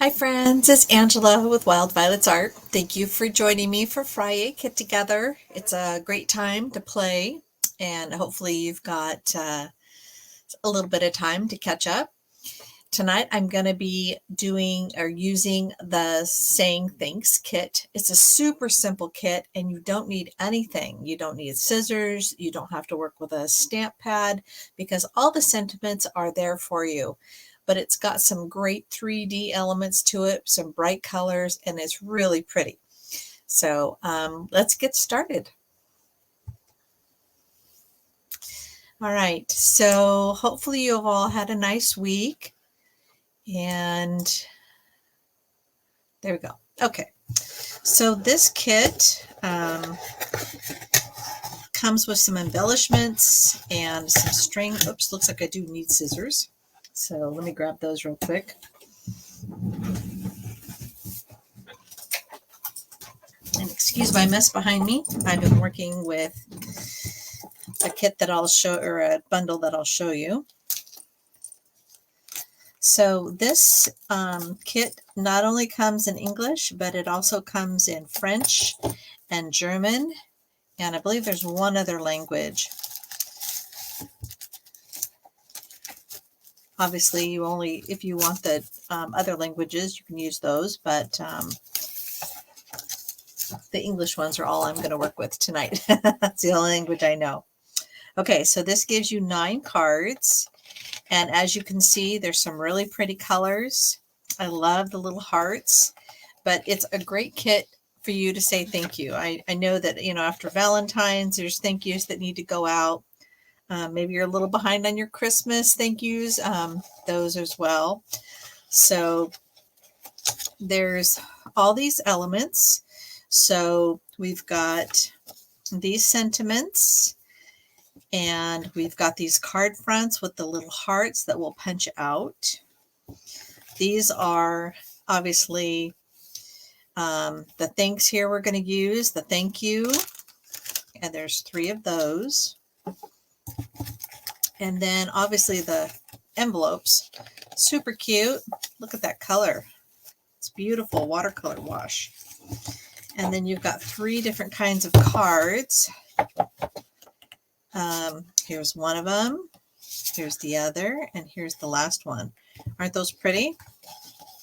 Hi friends, it's Angela with Wildvioletsart. Thank you for joining me for Fri-Yay Kit-Together. It's a great time to play and hopefully you've got a little bit of time to catch up. Tonight I'm going to be doing or using the Saying Thanks kit. It's a super simple kit and you don't need anything. You don't need scissors. You don't have to work with a stamp pad because all the sentiments are there for you. But it's got some great 3D elements to it, some bright colors, and it's really pretty. So let's get started. All right, so hopefully you've all had a nice week. And there we go. Okay, so this kit comes with some embellishments and some string. Oops, looks like I do need scissors. So let me grab those real quick. And excuse my mess behind me. I've been working with a kit that I'll show, or a bundle that I'll show you. So this kit not only comes in English, but it also comes in French and German, and I believe there's one other language. Obviously, you only, if you want the other languages, you can use those, but the English ones are all I'm going to work with tonight. That's the only language I know. Okay, so this gives you 9 cards. And as you can see, there's some really pretty colors. I love the little hearts, but it's a great kit for you to say thank you. I know that, you know, after Valentine's, there's thank yous that need to go out. Maybe you're a little behind on your Christmas thank yous, those as well. So there's all these elements. So we've got these sentiments. And we've got these card fronts with the little hearts that will punch out. These are obviously the thanks here we're going to use, the thank you. And there's 3 of those. And then obviously the envelopes, super cute. Look at that color. It's beautiful watercolor wash. And then you've got 3 different kinds of cards. Here's one of them, here's the other, and here's the last one. Aren't those pretty?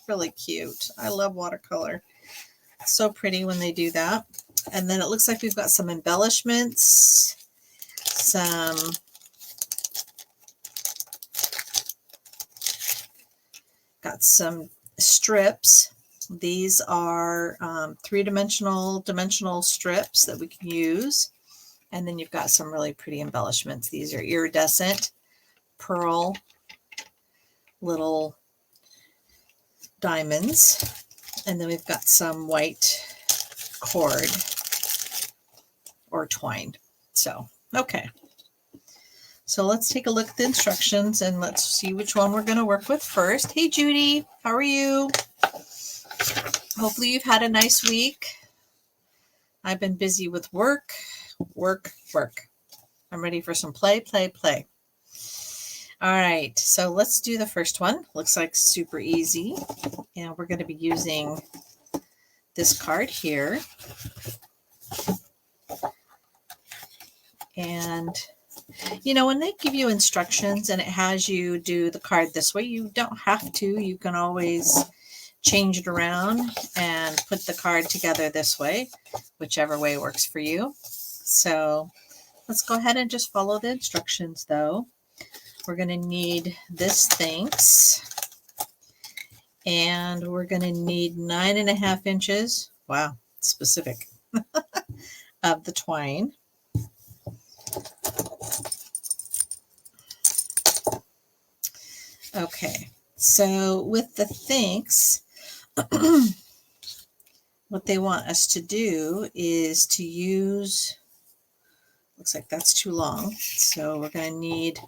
Really cute. I love watercolor. It's so pretty when they do that. And then it looks like we've got some embellishments, got some strips. These are 3-dimensional strips that we can use. And then you've got some really pretty embellishments. These are iridescent pearl little diamonds. And then we've got some white cord or twine. So, okay. So let's take a look at the instructions and let's see which one we're going to work with first. Hey, Judy, how are you? Hopefully you've had a nice week. I've been busy with work. I'm ready for some play. All right, so let's do the first one. Looks like super easy. And we're going to be using this card here. And, you know, when they give you instructions and it has you do the card this way, you don't have to. You can always change it around and put the card together this way, whichever way works for you. So let's go ahead and just follow the instructions though. We're going to need this thanks. And we're going to need 9.5 inches. Wow, specific. Of the twine. Okay, so with the thanks, what they want us to do is to use, looks like that's too long, so we're going to need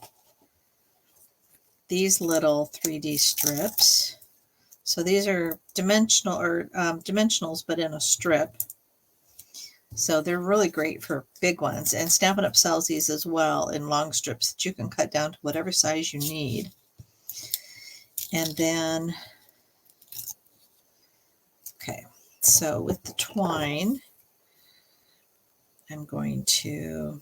these little 3D strips. So these are dimensional or dimensionals, but in a strip. So they're really great for big ones. And Stampin' Up sells these as well in long strips that you can cut down to whatever size you need. And then so with the twine, I'm going to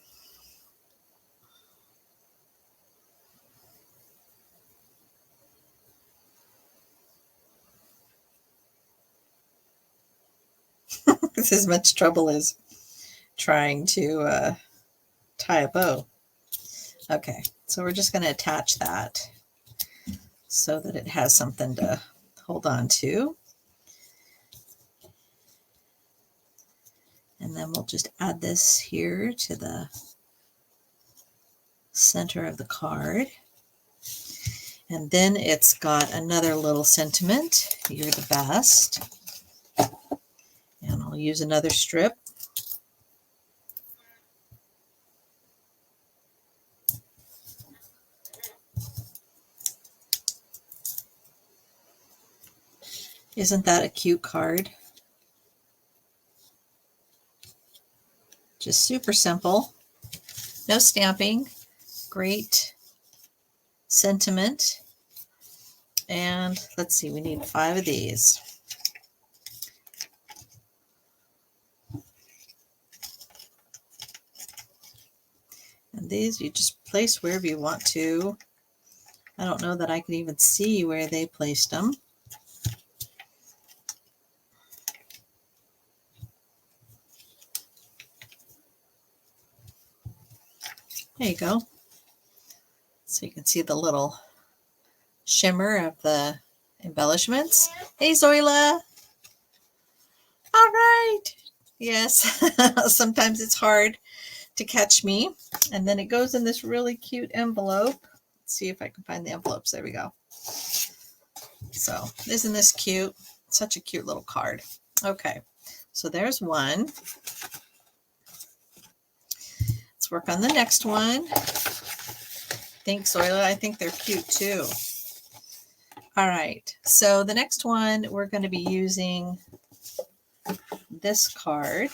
this is as much trouble as trying to tie a bow. Okay, so we're just going to attach that so that it has something to hold on to. And then we'll just add this here to the center of the card. And then it's got another little sentiment, "You're the best." And I'll use another strip. Isn't that a cute card? Just super simple. No stamping. Great sentiment. And let's see, we need 5 of these. And these you just place wherever you want to. I don't know that I can even see where they placed them. There you go. So you can see the little shimmer of the embellishments. Hey, Zoila. All right. Yes, sometimes it's hard to catch me. And then it goes in this really cute envelope. Let's see if I can find the envelopes. There we go. So isn't this cute? Such a cute little card. Okay, so there's one. Let's work on the next one. Thanks, Zoila. I think they're cute too. All right, so the next one, we're going to be using this card.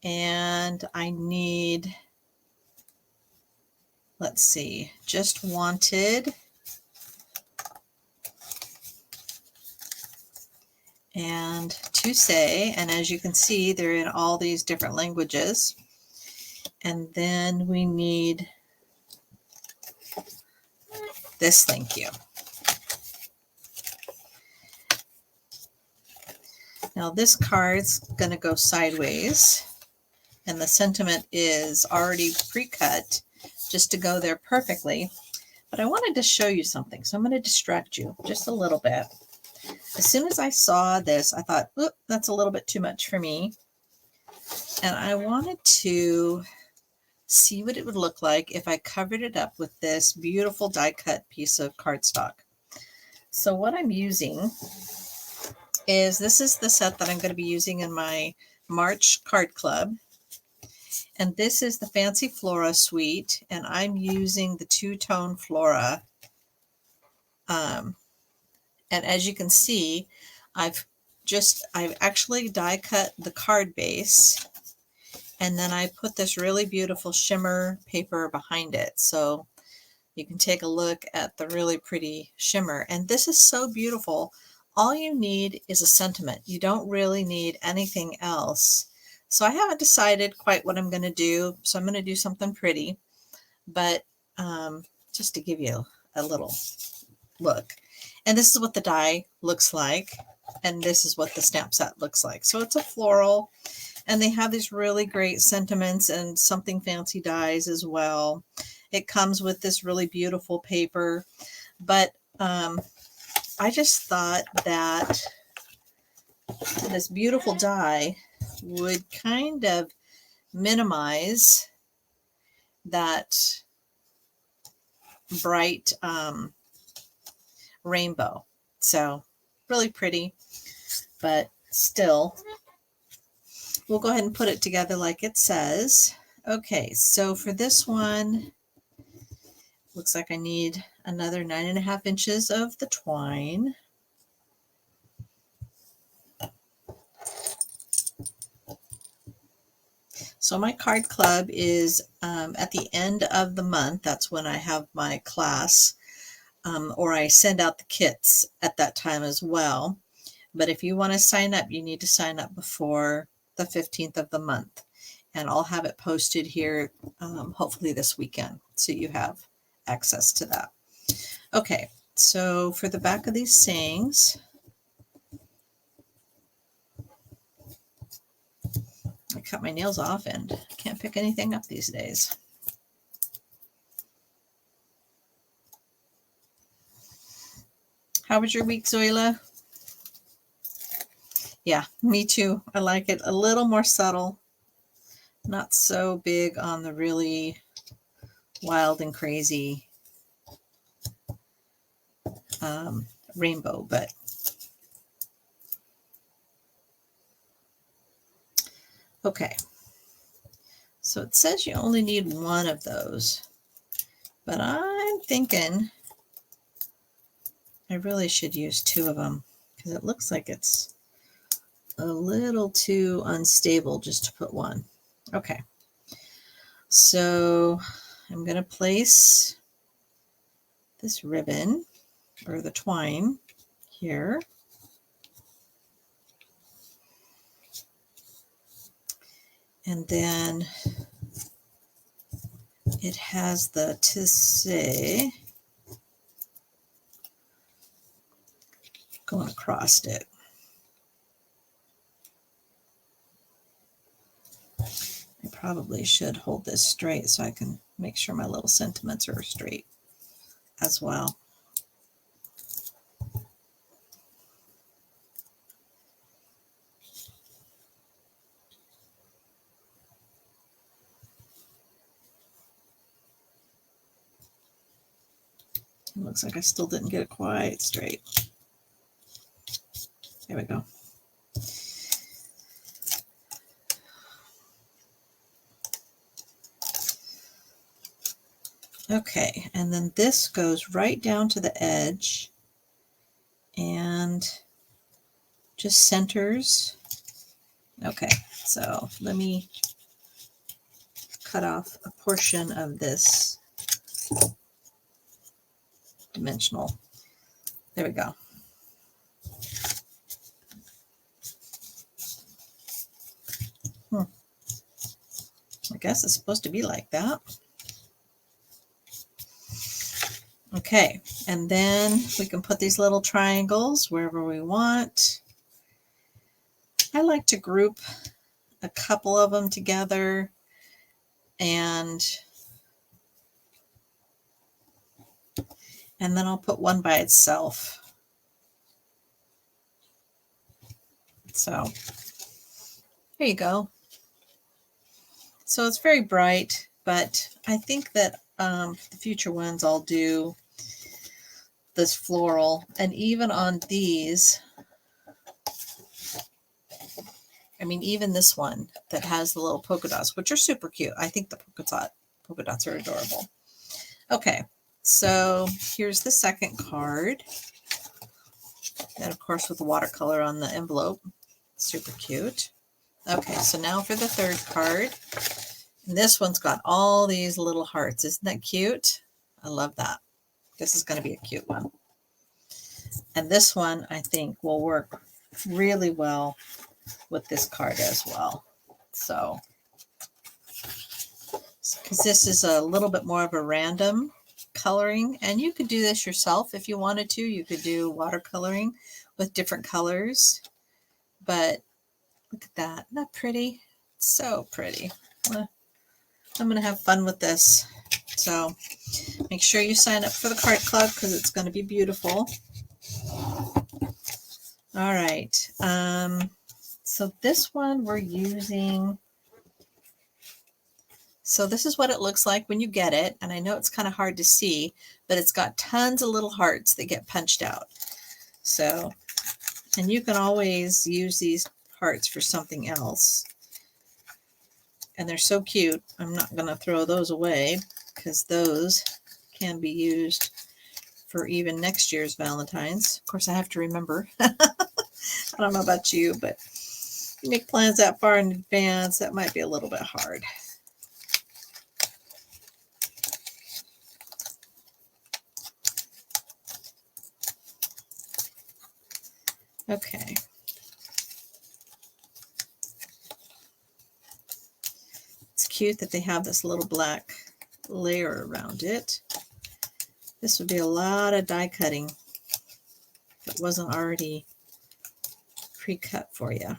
And I need, let's see, Just Wanted. And To Say, and as you can see, they're in all these different languages. And then we need this Thank You. Now this card's going to go sideways, and the sentiment is already pre-cut just to go there perfectly. But I wanted to show you something, so I'm going to distract you just a little bit. As soon as I saw this, I thought, oop, that's a little bit too much for me. And I wanted to see what it would look like if I covered it up with this beautiful die-cut piece of cardstock. So what I'm using is, this is the set that I'm going to be using in my March card club. And this is the Fancy Flora suite, and I'm using the two-tone Flora. And as you can see, I've actually die cut the card base, and then I put this really beautiful shimmer paper behind it. So you can take a look at the really pretty shimmer. And this is so beautiful. All you need is a sentiment. You don't really need anything else. So I haven't decided quite what I'm going to do. So I'm going to do something pretty, but just to give you a little look. And this is what the die looks like. And this is what the stamp set looks like. So it's a floral, and they have these really great sentiments and something fancy dies as well. It comes with this really beautiful paper, but I just thought that this beautiful die would kind of minimize that bright rainbow. So really pretty, but still, we'll go ahead and put it together like it says. Okay, so for this one, looks like I need another 9.5 inches of the twine. So my card club is at the end of the month. That's when I have my class, or I send out the kits at that time as well. But if you want to sign up, you need to sign up before the 15th of the month. And I'll have it posted here, hopefully this weekend, so you have access to that. Okay, so for the back of these sayings, I cut my nails off and can't pick anything up these days. How was your week, Zoila? Yeah, me too. I like it a little more subtle. Not so big on the really wild and crazy rainbow, but okay. So it says you only need one of those, but I'm thinking I really should use two of them because it looks like it's a little too unstable just to put one. Okay. So I'm going to place this ribbon or the twine here. And then it has the tissé going across it. I probably should hold this straight so I can make sure my little sentiments are straight as well. It looks like I still didn't get it quite straight. There we go. Okay, and then this goes right down to the edge and just centers. Okay, so let me cut off a portion of this dimensional. There we go. I guess it's supposed to be like that. Okay, and then we can put these little triangles wherever we want. I like to group a couple of them together and then I'll put one by itself. So there you go. So it's very bright, but I think that the future ones I'll do this floral, and even on these, I mean, even this one that has the little polka dots, which are super cute. I think the polka dots are adorable. Okay, so here's the second card. And of course with the watercolor on the envelope. Super cute. Okay, so now for the third card. And this one's got all these little hearts. Isn't that cute? I love that. This is going to be a cute one. And this one, I think, will work really well with this card as well. So, because this is a little bit more of a random coloring, and you could do this yourself if you wanted to. You could do watercoloring with different colors, but look at that. Isn't that pretty? So pretty. I'm going to have fun with this. So make sure you sign up for the card club because it's going to be beautiful. All right. So this one we're using. So this is what it looks like when you get it. And I know it's kind of hard to see, but it's got tons of little hearts that get punched out. So, and you can always use these hearts for something else. And they're so cute. I'm not going to throw those away because those can be used for even next year's Valentine's. Of course, I have to remember. I don't know about you, but you make plans that far in advance, that might be a little bit hard. Okay. It's cute that they have this little black layer around it. This would be a lot of die cutting if it wasn't already pre-cut for you.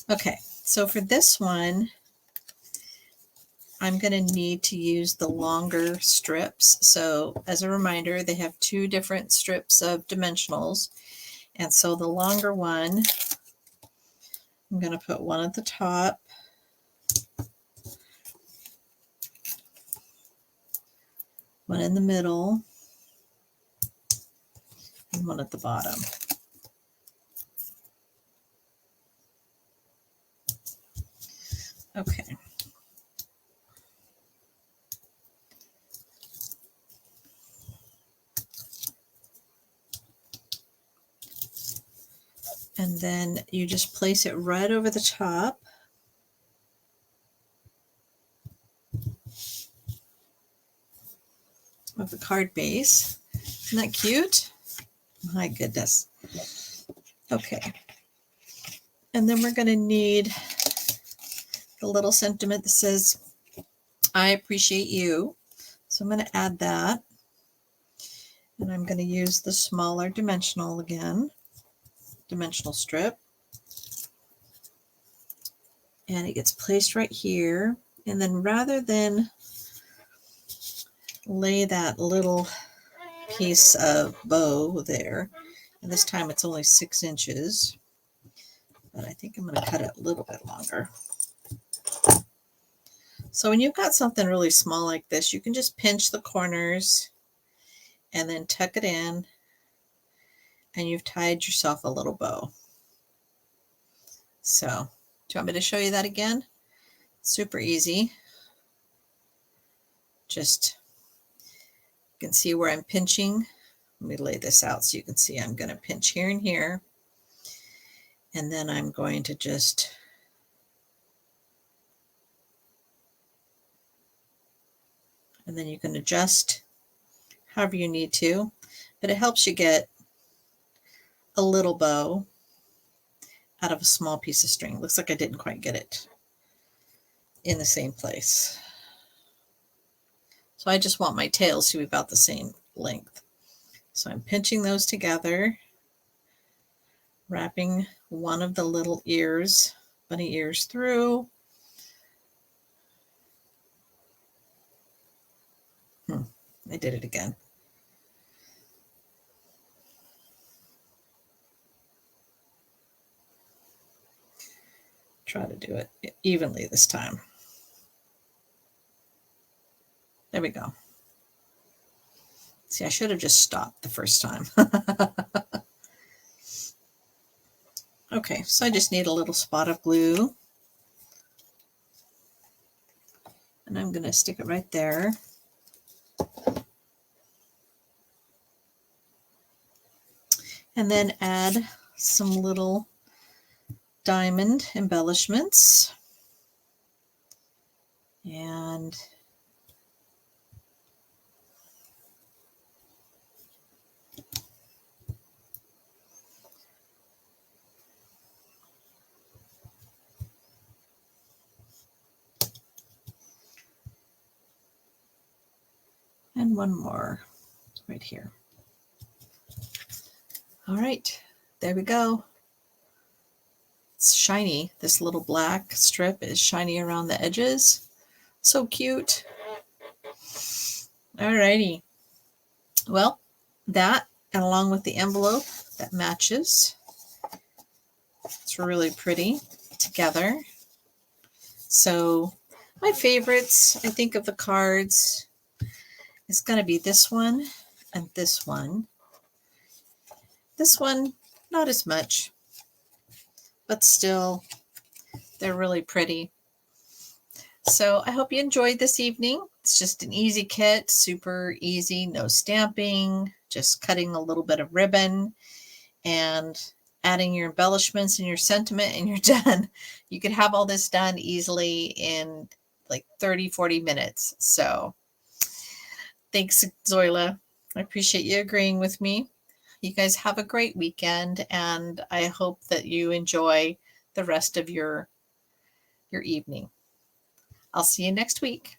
Okay, so for this one, I'm going to need to use the longer strips. So as a reminder, they have two different strips of dimensionals. And so the longer one, I'm going to put one at the top. One in the middle. And one at the bottom. Okay. And then you just place it right over the top. Of the card base. Isn't that cute? My goodness. Okay. And then we're going to need the little sentiment that says, I appreciate you. So I'm going to add that. And I'm going to use the smaller dimensional again. Dimensional strip. And it gets placed right here. And then rather than lay that little piece of bow there, and this time it's only 6 inches, but I think I'm going to cut it a little bit longer. So when you've got something really small like this, you can just pinch the corners and then tuck it in, and you've tied yourself a little bow. So, do you want me to show you that again? Super easy. Just, you can see where I'm pinching. Let me lay this out so you can see I'm going to pinch here and here. And then I'm going to just and then you can adjust however you need to, but it helps you get a little bow out of a small piece of string. Looks like I didn't quite get it in the same place. So I just want my tails to be about the same length. So I'm pinching those together, wrapping one of the little ears, bunny ears through. I did it again. Try to do it evenly this time. There we go. See, I should have just stopped the first time. Okay, so I just need a little spot of glue. And I'm going to stick it right there. And then add some little diamond embellishments. And one more right here. All right, there we go. It's shiny. This little black strip is shiny around the edges. So cute. All righty. Well, that, and along with the envelope that matches, it's really pretty together. So my favorites, I think, of the cards is going to be this one and this one. This one, not as much, but still, they're really pretty. So I hope you enjoyed this evening. It's just an easy kit, super easy, no stamping, just cutting a little bit of ribbon and adding your embellishments and your sentiment, and you're done. You could have all this done easily in like 30, 40 minutes. So Thanks, Zoila. I appreciate you agreeing with me. You guys have a great weekend, and I hope that you enjoy the rest of your evening. I'll see you next week.